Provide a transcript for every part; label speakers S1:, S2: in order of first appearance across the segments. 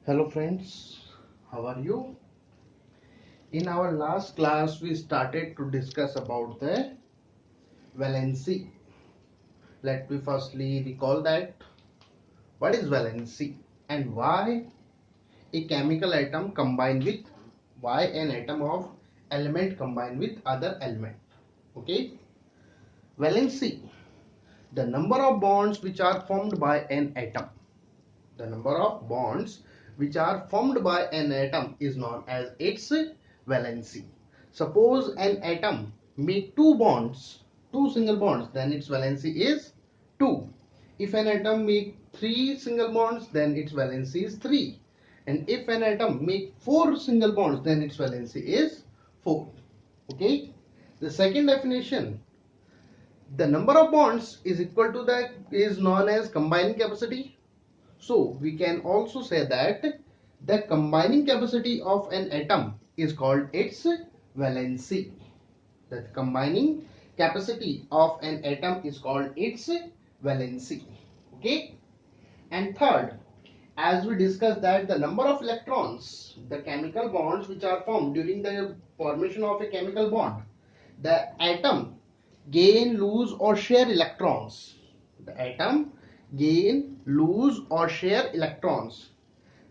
S1: Hello friends, how are you? In our last class we started to discuss about the valency. Let me firstly recall that what is valency and why an atom of element combine with other element. Okay, valency, the number of bonds which are formed by an atom. The number of bonds which are formed by an atom is known as its valency. Suppose an atom make two single bonds, then its valency is 2. If an atom make 3 single bonds, then its valency is 3. And if an atom make 4 single bonds, then its valency is 4. Okay. The second definition, the number of bonds is equal to the is known as combining capacity. So we can also say that the combining capacity of an atom is called its valency. The combining capacity of an atom is called its valency. Okay. And third, as we discussed that the number of electrons, the chemical bonds which are formed during the formation of a chemical bond, the atom gain, lose or share electrons. The atom gain, lose or share electrons.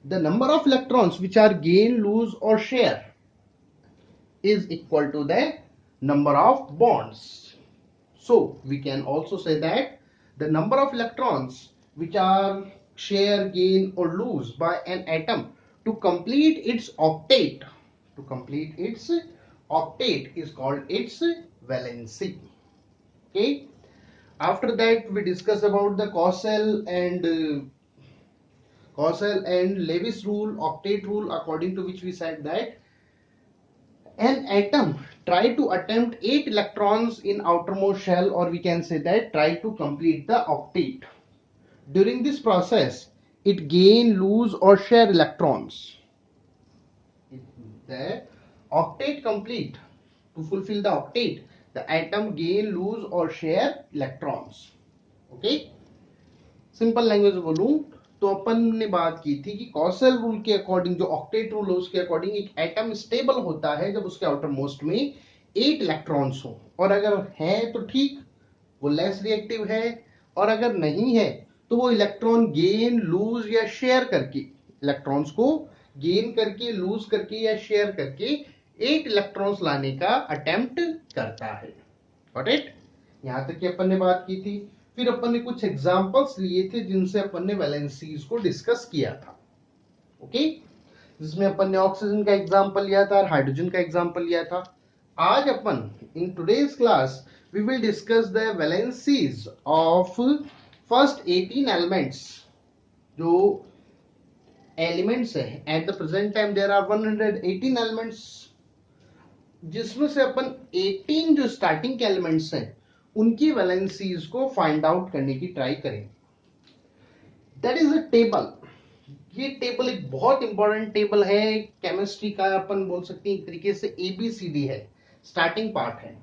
S1: The number of electrons which are gain, lose or share is equal to the number of bonds. So we can also say that the number of electrons which are share, gain or lose by an atom to complete its octet is called its valency. Okay. After that we discuss about the Cossel and Lewis rule, octet rule, according to which we said that an atom try to attempt 8 electrons in outermost shell, or we can say that try to complete the octet. During this process, it gain, lose or share electrons. The octet complete, to fulfill the octet, the atom gain, lose or share electrons. Okay. Simple language बोलूं तो अपन ने बात की थी कि causal rule के according, जो octet rule है उसके अकॉर्डिंग, एक एटम स्टेबल होता है जब उसके आउटर मोस्ट में 8 इलेक्ट्रॉन्स हो, और अगर है तो ठीक, वो लेस रिएक्टिव है, और अगर नहीं है तो वो इलेक्ट्रॉन गेन, लूज या शेयर करके, इलेक्ट्रॉन्स को गेन करके, लूज करके या शेयर करके 8 इलेक्ट्रॉन्स लाने का अटेम्प्ट करता है. Got it? यहां तक की अपन ने बात की थी. फिर अपन ने कुछ एग्जांपल्स लिए थे जिनसे अपन ने वैलेंसीज को डिस्कस किया था. ओके. जिसमें अपन ने ऑक्सीजन का एग्जांपल लिया था और हाइड्रोजन का एग्जांपल लिया था. आज अपन in today's class we will discuss the valencies of first 18 elements. जो एलिमेंट्स है at the present time there are 118 elements, जिसमें से अपन 18 जो स्टार्टिंग के एलिमेंट्स हैं उनकी वैलेंसीज को फाइंड आउट करने की ट्राई करें. That is a table. ये टेबल एक बहुत इंपॉर्टेंट टेबल है केमिस्ट्री का, अपन बोल सकते हैं एक तरीके से ABCD है, स्टार्टिंग पार्ट है.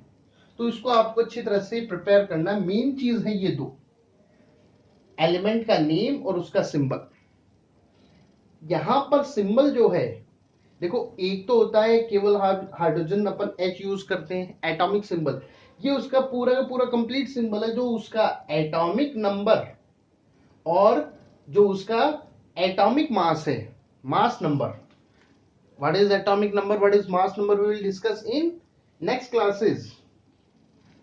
S1: तो इसको आपको अच्छी तरह से प्रिपेयर करना. मेन चीज है ये दो, एलिमेंट का नेम और उसका सिंबल. यहां पर सिंबल जो है, देखो एक तो होता है केवल हाइड्रोजन अपन H यूज करते हैं, एटॉमिक सिंबल. ये उसका पूरा का पूरा कंप्लीट सिंबल है, जो उसका एटॉमिक नंबर और जो उसका एटॉमिक मास है, mass number. What is atomic number, what is mass number, we will discuss in next classes.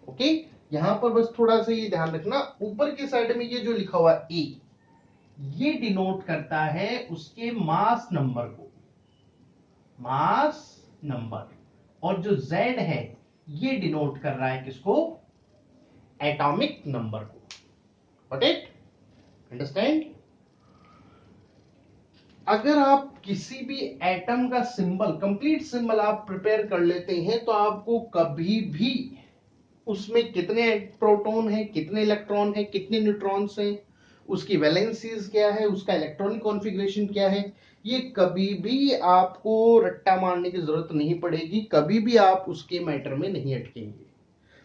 S1: Okay. यहां पर बस थोड़ा सा ये ध्यान रखना, ऊपर की साइड में ये जो लिखा हुआ ए, ये डिनोट करता है उसके मास नंबर को, मास नंबर. और जो Z है ये डिनोट कर रहा है किसको, एटॉमिक नंबर को. Got it? अंडरस्टैंड? अगर आप किसी भी एटम का सिंबल, कंप्लीट सिंबल आप प्रिपेयर कर लेते हैं, तो आपको कभी भी उसमें कितने प्रोटॉन हैं, कितने इलेक्ट्रॉन हैं, कितने न्यूट्रॉन्स हैं, उसकी वैलेंसीज क्या है, उसका इलेक्ट्रॉनिक कॉन्फ़िगरेशन क्या है, ये कभी भी आपको रट्टा मारने की जरूरत नहीं पड़ेगी. कभी भी आप उसके मैटर में नहीं अटकेंगे.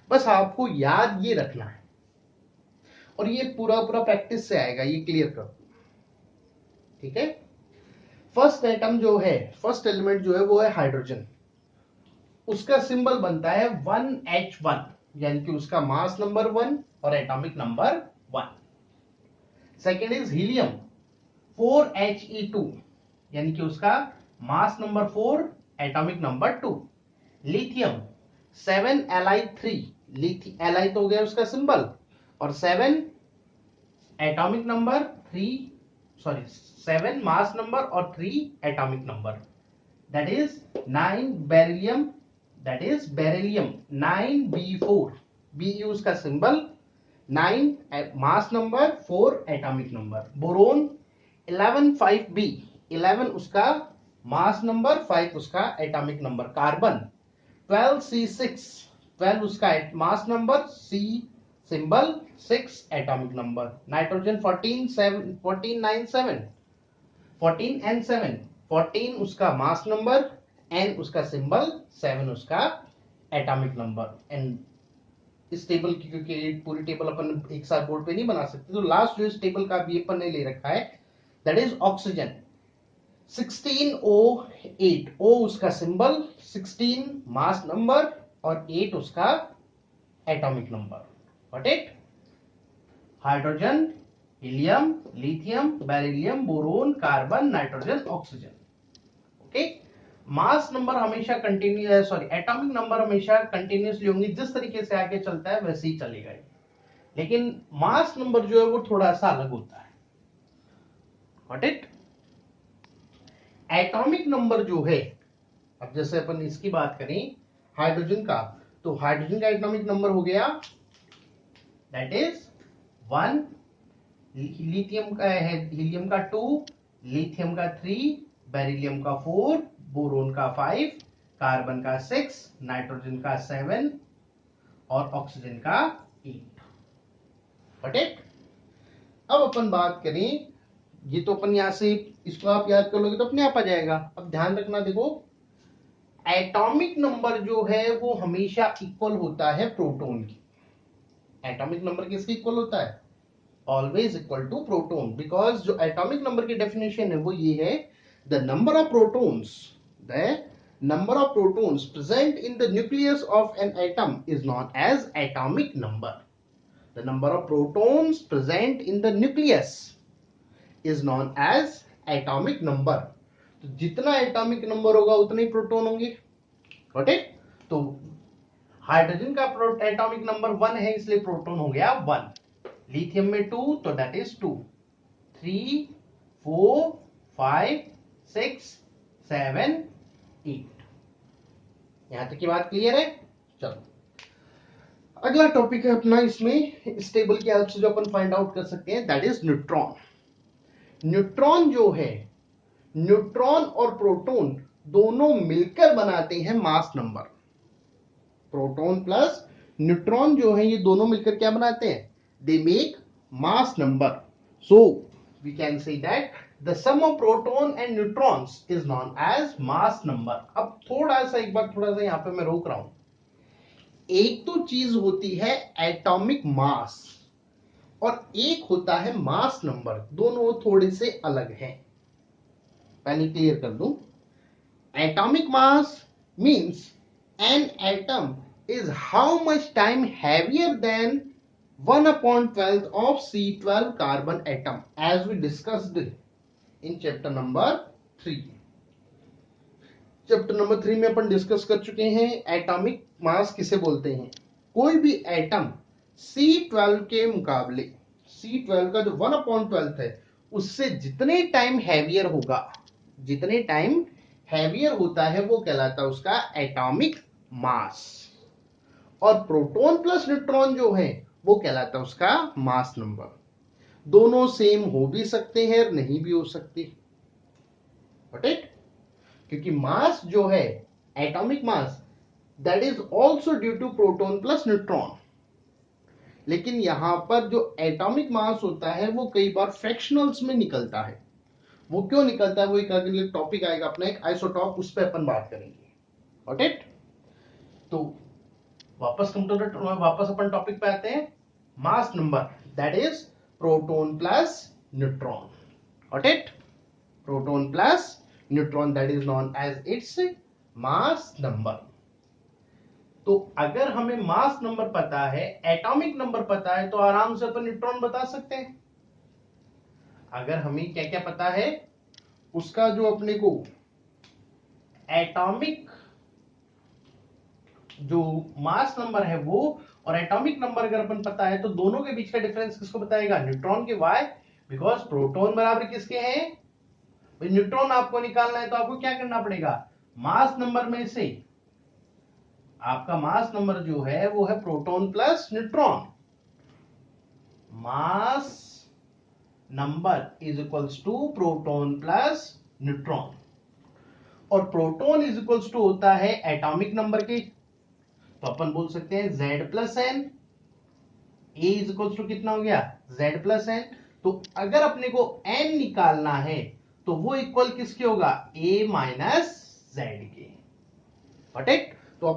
S1: बस आपको याद ये रखना है, और ये पूरा पूरा प्रैक्टिस से आएगा, ये क्लियर कर. ठीक है. फर्स्ट एटम जो है, फर्स्ट एलिमेंट जो है वो है हाइड्रोजन, उसका सिंबल बनता है 1H1, यानी कि उसका मास नंबर 1 और atomic number 1। Second is helium 4He2, यानी कि उसका mass number 4, atomic number 2। Lithium 7Li3, Li तो हो गया उसका सिंबल, और 7 atomic number 3, sorry 7 mass number और 3 atomic number, that is 9 beryllium, that is beryllium 9B4, Bu उसका symbol, 9 mass number, 4 atomic number. Boron 11,5B, 11 उसका मास नंबर, 5 उसका atomic number. Carbon 12C6, 12 उसका mass number, C symbol, 6 atomic number. Nitrogen 14N7, 14 उसका mass number, N उसका symbol, 7 उसका atomic number. And इस table की, क्योंकि पूरी टेबल अपन एक साथ बोर्ड पे नहीं बना सकते, तो लास्ट जो इस टेबल का भी अपन ने ले रखा है, that is oxygen 16O8, O उसका सिंबल, 16 मास नंबर और 8 उसका atomic number. Got it? Hydrogen, helium, lithium, beryllium, boron, carbon, nitrogen, oxygen. Okay, mass number हमेशा कंटिन्यू, सॉरी एटॉमिक नंबर हमेशा कंटिन्यूसली होंगे, जिस तरीके से आगे चलता है वैसे ही चलेगा, लेकिन मास नंबर जो है वो थोड़ा सा अलग होता है। Got it? एटॉमिक नंबर जो है, अब जैसे अपन इसकी बात करें हाइड्रोजन का, तो हाइड्रोजन का एटॉमिक नंबर हो गया, दैट इज 1, लिथियम का है, हीलियम का 2, लिथियम का 3, बेरिलियम का 4, बोरोन का 5, कार्बन का 6, नाइट्रोजन का 7 और ऑक्सीजन का 8। Got it? अब अपन बात करें, ये तो अपन यहां से इसको आप याद कर लोगे तो अपने आप आ जाएगा। अब ध्यान रखना, देखो एटॉमिक नंबर जो है वो हमेशा इक्वल होता है प्रोटॉन की। एटॉमिक नंबर किसके इक्वल होता है? Always equal to proton, because जो एटॉमिक नंबर की डेफिनेशन है वो ये है, the number of protons, the number of protons present in the nucleus of an atom is known as atomic number. The number of protons present in the nucleus is known as atomic number. तो जितना atomic number होगा उतने ही proton होंगे। Got it? तो hydrogen का atomic number 1 है, इसलिए proton हो गया 1। लिथियम में 2, तो दैट इज 2, 3, 4, 5, 6, 7, 8। यहां तक की बात क्लियर है? चलो अगला टॉपिक है अपना, इसमें इस टेबल की हेल्प से जो अपन फाइंड आउट कर सकते हैं, दैट इज न्यूट्रॉन। न्यूट्रॉन जो है, न्यूट्रॉन और प्रोटॉन दोनों मिलकर बनाते हैं mass number. Proton plus neutron जो है ये दोनों मिलकर क्या बनाते हैं? They make mass number. So we can say that the sum of proton and neutrons is known as mass number। अब थोड़ा सा एक बार थोड़ा सा यहां पे मैं रोक रहा हूं। एक तो चीज होती है एटॉमिक मास और एक होता है मास नंबर, दोनों थोड़े से अलग हैं। पहले क्लियर कर दूं, atomic mass means an atom is how much time heavier than 1/12 of C12 carbon atom, as we discussed in chapter number 3। Chapter number 3 में अपन डिस्कस कर चुके हैं एटॉमिक मास किसे बोलते हैं। कोई भी एटम C12 के मुकाबले, C12 का जो 1/12 है उससे जितने टाइम हैवियर होगा, जितने टाइम हैवियर होता है वो कहलाता है उसका एटॉमिक मास। और प्रोटॉन प्लस न्यूट्रॉन जो है वो कहलाता है उसका मास नंबर। दोनों सेम हो भी सकते हैं और नहीं भी हो सकते। Got it? क्योंकि मास जो है atomic mass, that is also due to proton plus neutron. लेकिन यहां पर जो एटॉमिक मास होता है वो कई बार फ्रैक्शनल्स में निकलता है। वो क्यों निकलता है वो एक अगले टॉपिक आएगा अपना, एक आइसोटॉप, उस पर अपन बात करेंगे। Got it? तो वापस अपन टॉपिक पे आते हैं। Mass number that is proton plus neutron. Got it? Proton plus neutron, that is known as its mass number. तो अगर हमें मास नंबर पता है, एटॉमिक नंबर पता है, तो आराम से अपन न्यूट्रॉन बता सकते हैं। अगर हमें क्या क्या पता है, उसका जो अपने को एटॉमिक जो मास नंबर है वो और एटॉमिक नंबर अगर अपन पता है, तो दोनों के बीच का डिफरेंस किसको बताएगा? न्यूट्रॉन के। वाई? बिकॉज प्रोटॉन बराबर किसके हैं? न्यूट्रॉन आपको निकालना है तो आपको क्या करना पड़ेगा? मास नंबर में से आपका मास नंबर जो है वो है proton plus neutron. Mass number is equals to proton plus neutron, और प्रोटॉन इज इक्वल्स टू होता है एटॉमिक नंबर के, तो अपन बोल सकते हैं Z plus N. A is equals to कितना हो गया? Z plus N. तो अगर अपने को n निकालना है तो वो इक्वल किसके होगा? A माइनस जेड के। Got it? तो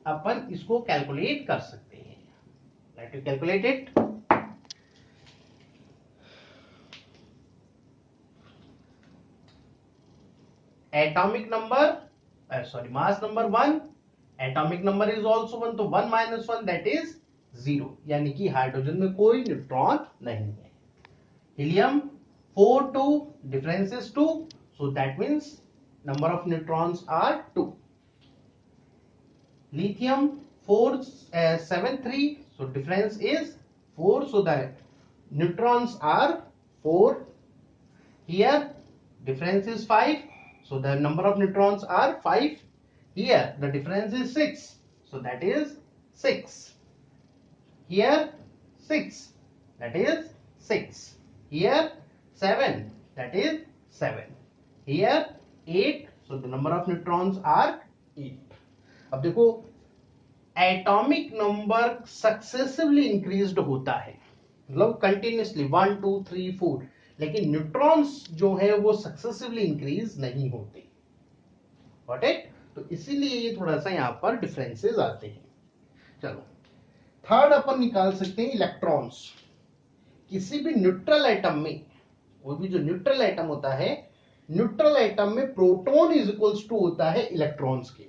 S1: अपन इसको कैलकुलेट कर सकते हैं। Let you calculate it. Atomic number, sorry, mass number 1, atomic number is also 1, तो 1 माइनस 1 दैट इज 0, यानी कि हाइड्रोजन में कोई न्यूट्रॉन नहीं है। Helium 4 2, difference is 2, so that means number of neutrons are 2. Lithium 4 7 3, so difference is 4, so the neutrons are 4. Here difference is 5, so the number of neutrons are 5. Here the difference is 6, so that is 6. Here 6, that is 6. Here 7, that is 7. Here 8, so the number of neutrons are 8. अब देखो, atomic number successively increased होता है, मतलब continuously 1 2 3 4, लेकिन neutrons जो है वो successively increase नहीं होते। Got it? तो इसीलिए ये थोड़ा सा यहां पर डिफरेंसेस आते हैं। चलो, थर्ड अपन निकाल सकते हैं इलेक्ट्रॉन्स। किसी भी न्यूट्रल एटम में, वो भी जो न्यूट्रल एटम होता है, न्यूट्रल एटम में प्रोटॉन इज इक्वल्स टू होता है इलेक्ट्रॉन्स के।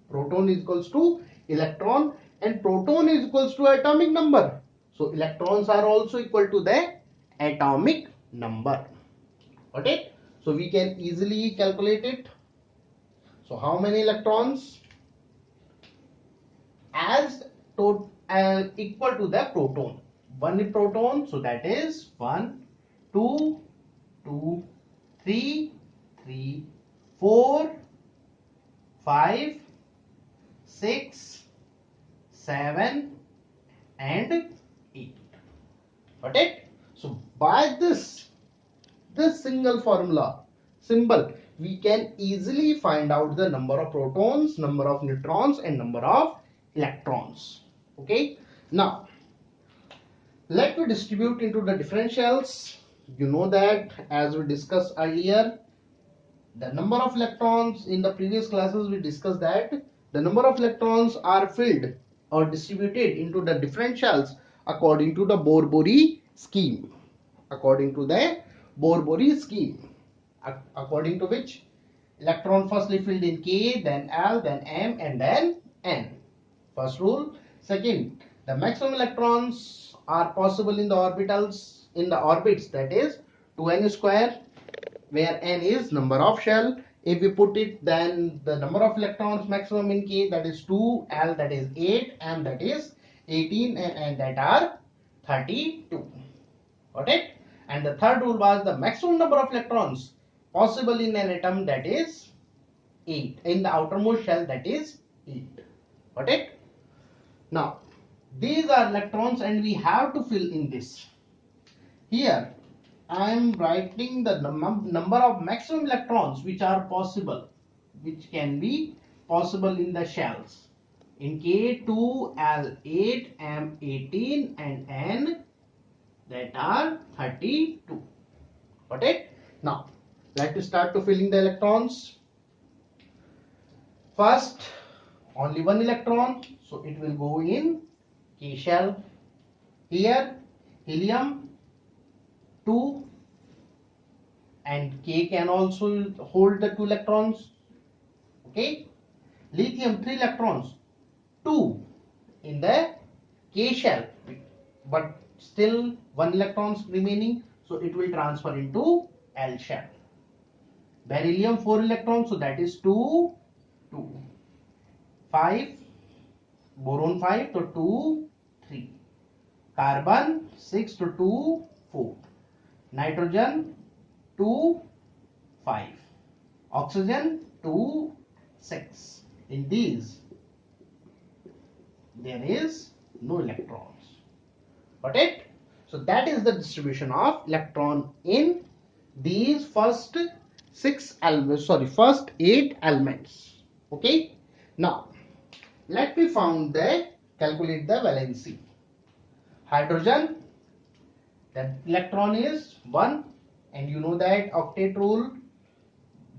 S1: Proton is equals to electron, and proton is equals to atomic number, so electrons are also equal to the atomic number. Got it? So we can easily calculate it. So how many electrons as equal to the proton? One proton, so that is 1 2 2 3 3 4 5 6 7 and 8. Got it? So by this single formula symbol, we can easily find out the number of protons, number of neutrons, and number of electrons. Okay, now let me distribute into the differentials. You know that as we discussed earlier, the number of electrons in the previous classes, we discussed that the number of electrons are filled or distributed into the differentials according to the Borbori scheme. According to the Borbori scheme, according to which electron firstly filled in K, then L, then M, and then N. First rule. Second, the maximum electrons are possible in the orbitals, in the orbits, that is 2n square, where n is number of shell. If we put it, then the number of electrons maximum in K, that is 2, L, that is 8, M, that is 18, and that are 32. Got it? And the third rule was the maximum number of electrons possible in an atom, that is 8, in the outermost shell, that is 8. Got it? Now these are electrons and we have to fill in this. Here I am writing the number of maximum electrons which are possible, which can be possible in the shells. In K 2, L 8, M 18, and N, that are 32. Got it? Now let's start to filling the electrons. First, only one electron, so it will go in K shell. Here helium 2, and K can also hold the 2 electrons. Okay, lithium 3 electrons, 2 in the K shell, but still 1 electrons remaining, so it will transfer into L shell. Beryllium 4 electrons, so that is 2, 2. 5, boron 5, so 2, 3. Carbon 6 to 2, 4. Nitrogen 2, 5. Oxygen 2, 6. In these, there is no electrons. Got it? So that is the distribution of electron in these first 8 elements. Okay. Now let me calculate the valency. Hydrogen, the electron is 1, and you know that octet rule,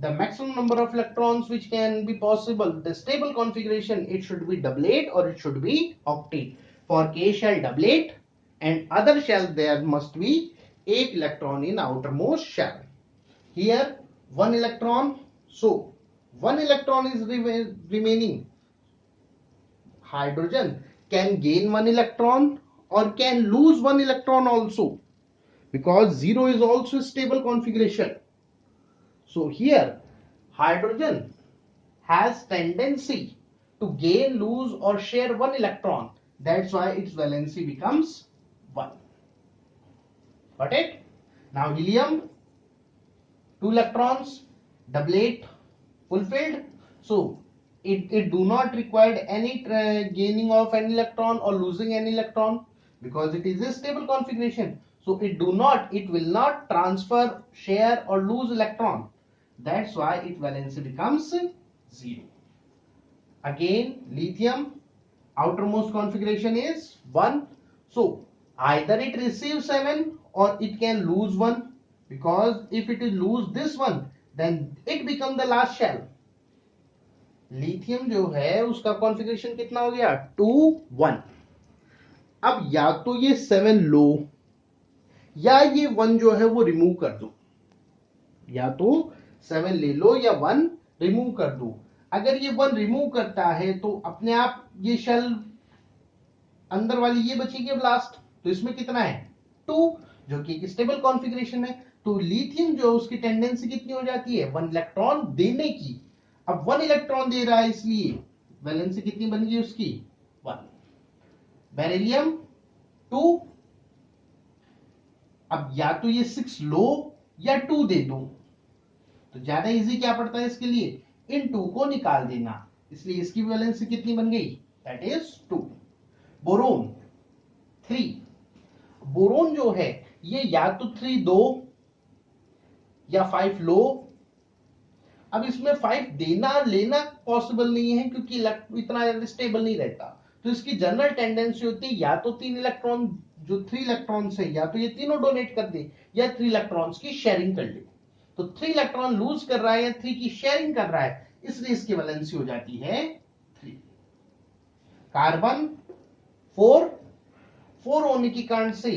S1: the maximum number of electrons which can be possible, the stable configuration, it should be doublet or it should be octet. For K shell, doublet, and other shell there must be 8 electron in outermost shell. Here 1 electron, so 1 electron is remaining. Hydrogen can gain 1 electron or can lose 1 electron also, because 0 is also stable configuration. So here hydrogen has tendency to gain, lose or share 1 electron. That's why its valency becomes 1. Got it? Now helium 2 electrons, doublet fulfilled. So it do not require any gaining of an electron or losing an electron, because it is a stable configuration. So it will not transfer, share or lose electron. That's why its valency becomes 0. Again lithium, outermost configuration is 1. So either it receives 7 or it can lose 1, because if it will lose this one, then it becomes the last shell. Lithium जो है उसका configuration कितना हो गया, 2 1. अब या तो ये 7 लो या ये 1 जो है वो रिमूव कर दो, या तो 7 ले लो या 1 रिमूव कर दो. अगर ये 1 रिमूव करता है तो अपने आप ये शेल अंदर वाली ये बचेगी अब लास्ट. तो इसमें कितना है, 2, जो कि एक स्टेबल कॉन्फ़िगरेशन है. तो लिथियम जो उसकी टेंडेंसी कितनी हो जाती है, 1 इलेक्ट्रॉन देने की. अब 1 इलेक्ट्रॉन दे रहा है इसलिए वैलेंसी कितनी बन गई उसकी, 1. बेरिलियम 2, अब या तो ये 6 लो या 2 दे दो, तो ज्यादा इजी क्या पड़ता है इसके लिए, इन 2 को निकाल देना. इसलिए इसकी वैलेंसी कितनी बन गई, दैट इज 2. बोरोन 3, बोरोन जो है ये या तो 3 दो या 5 लो. अब इसमें 5 देना लेना पॉसिबल नहीं है, क्योंकि इतना स्टेबल नहीं रहता. तो इसकी जनरल टेंडेंसी होती है या तो 3 इलेक्ट्रॉन, जो 3 इलेक्ट्रॉन्स है या तो ये तीनों डोनेट कर दे या 3 इलेक्ट्रॉन्स की शेयरिंग कर ले. तो 3 इलेक्ट्रॉन लूज कर रहा है या 3 की शेयरिंग कर रहा है, इसलिए इसकी वैलेंसी हो जाती है 3. कार्बन 4 होने के कारण से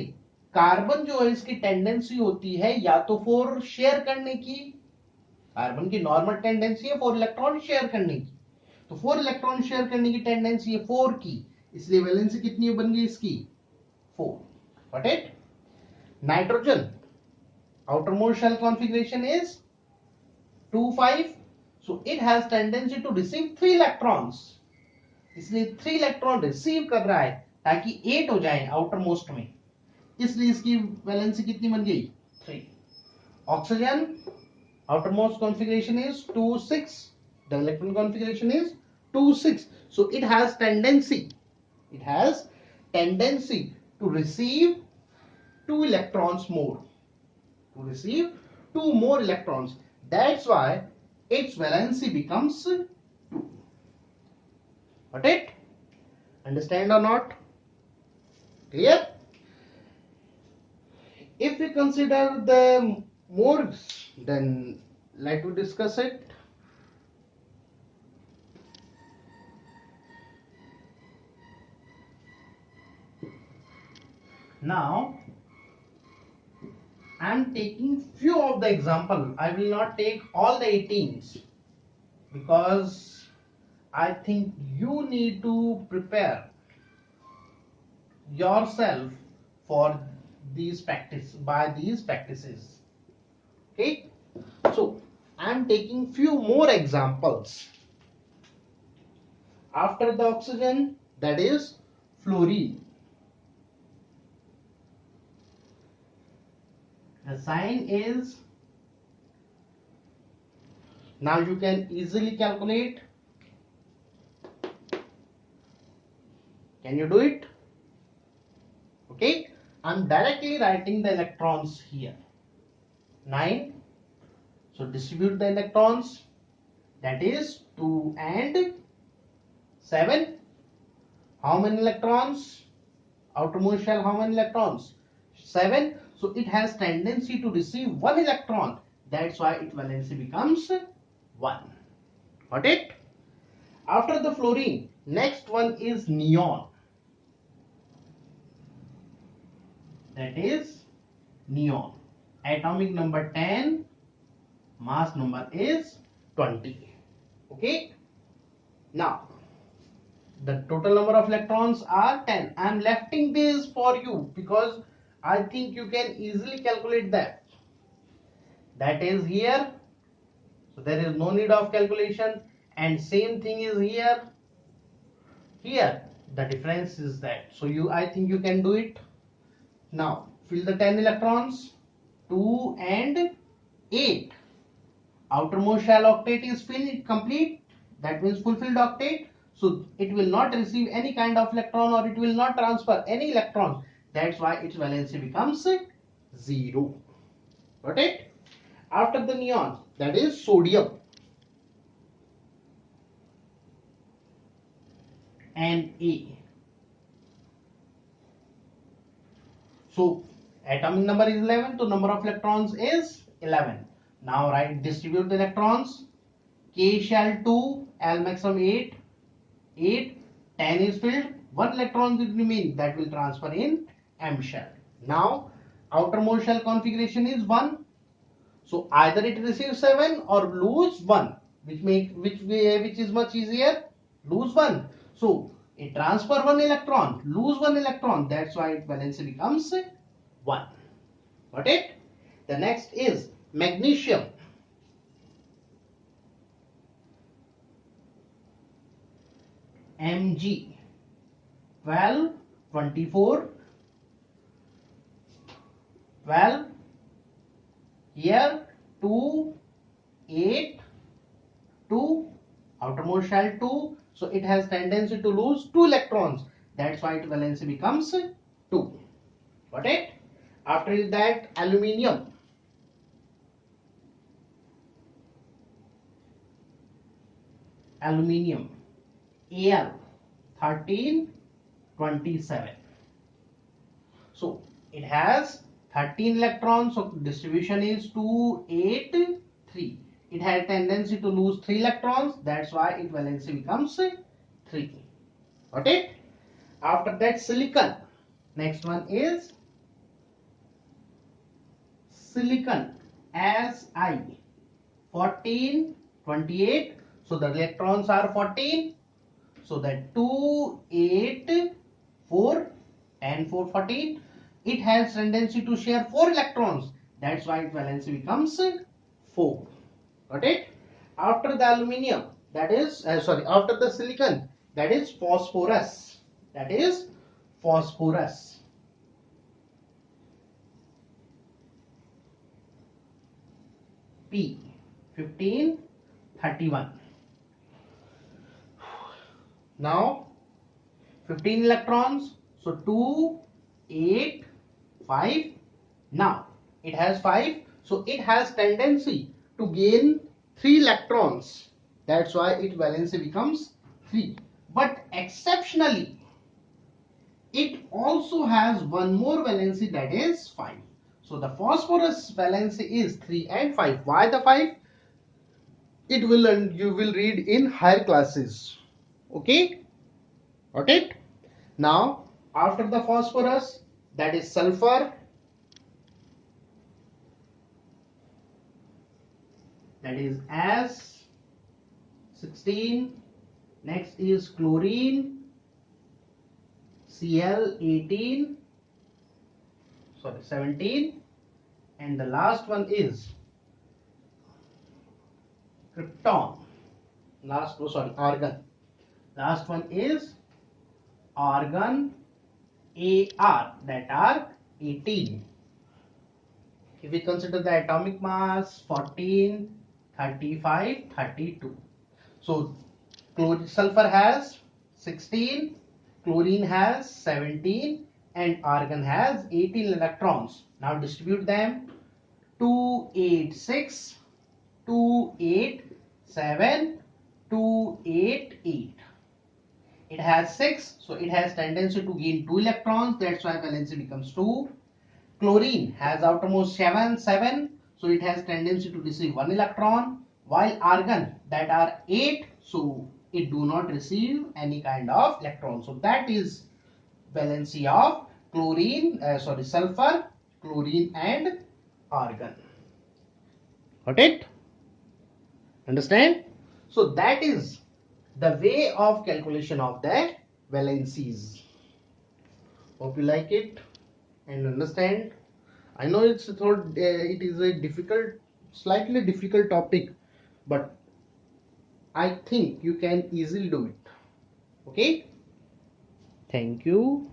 S1: कार्बन जो है इसकी टेंडेंसी होती है या तो 4 शेयर करने की. कार्बन की नॉर्मल टेंडेंसी है 4 इलेक्ट्रॉन शेयर करने की, तो 4 इलेक्ट्रॉन शेयर करने की टेंडेंसी है 4 की, इसलिए वैलेंसी कितनी बन गई इसकी, 4. Got it? Nitrogen outermost shell configuration is 2 5, so it has tendency to receive 3 electrons, इसलिए 3 इलेक्ट्रॉन रिसीव कर रहा है ताकि 8 हो जाए आउटरमोस्ट में, इसलिए इसकी वैलेंसी कितनी बन गई, 3. Oxygen outermost configuration is 2 6, the electron configuration is 2 6, so it has tendency to receive 2 electrons more, to receive 2 more electrons. That's why its valency becomes 2. Got it? Understand or not? Clear? If we consider the modes, then let me discuss it. Now I'm taking few of the example. I will not take all the 18s because I think you need to prepare yourself for these practices. Okay, so I'm taking few more examples. After the oxygen, that is fluorine. The sign is, now you can easily calculate. Can you do it? Okay, I'm directly writing the electrons here. 9. So distribute the electrons, that is 2 and 7. How many electrons? Outermost shell, how many electrons? 7. So it has tendency to receive 1 electron. That's why its valency becomes 1. Got it? After the fluorine, next one is neon. That is neon. Atomic number 10, mass number is 20. Okay. Now, the total number of electrons are 10. I am lefting this for you because I think you can easily calculate that. That is here. So there is no need of calculation. And same thing is here. Here, the difference is that. So I think you can do it. Now, fill the 10 electrons. 2 and 8. Outermost shell octet is filled complete. That means fulfilled octet. So it will not receive any kind of electron or it will not transfer any electron. That's why its valency becomes 0. Got it? After the neon, that is sodium. And A. So atomic number is 11. So number of electrons is 11. Now distribute the electrons. K shell 2, L maximum 8. 8, 10 is filled, 1 electron will remain, that will transfer in M shell. Now outermost shell configuration is 1. So either it receives 7 or lose 1, which is much easier, lose 1. So it transfer 1 electron, lose 1 electron, that's why its valency becomes 1. Got it? The next is magnesium. Mg 12, 24, 12, here 2, 8, 2, outermost shell 2, so it has tendency to lose 2 electrons, that's why its valency becomes 2. Got it? After that, aluminium. Aluminium Al 13, 27. So it has 13 electrons, so distribution is 2, 8, 3. It has tendency to lose 3 electrons, that's why its valency becomes 3. Got it? After that, silicon. Next one is silicon Si 14, 28. So the electrons are 14. So that 2, 8, 4 and 4, 14. It has tendency to share 4 electrons. That's why its valency becomes 4. Got it? After the aluminium, that is, after the silicon, that is phosphorus. That is phosphorus. P 15, 31. Now 15 electrons, so 2, 8, 5. Now it has 5, so it has tendency to gain 3 electrons. That's why its valency becomes 3. But exceptionally, it also has one more valency, that is 5. So the phosphorus valency is 3 and 5. Why the 5? You will read in higher classes. Okay? Got it? Now, after the phosphorus, that is sulfur. that is S16. Next is chlorine, Cl18, sorry 17, and the last one is krypton. Argon. Last one is argon, Ar, that are 18. If we consider the atomic mass 14, 35, 32. So sulfur has 16, chlorine has 17, and argon has 18 electrons. Now distribute them: 286, 287, 288. It has 6, so it has tendency to gain 2 electrons. That's why valency becomes 2. Chlorine has outermost 7, so it has tendency to receive 1 electron, while argon, that are 8, so it do not receive any kind of electron. So that is valency of sulfur, chlorine and argon. Got it? Understand? So that is the way of calculation of the valencies. Hope you like it and understand. I know it is a slightly difficult topic, but I think you can easily do it. Okay? Thank you.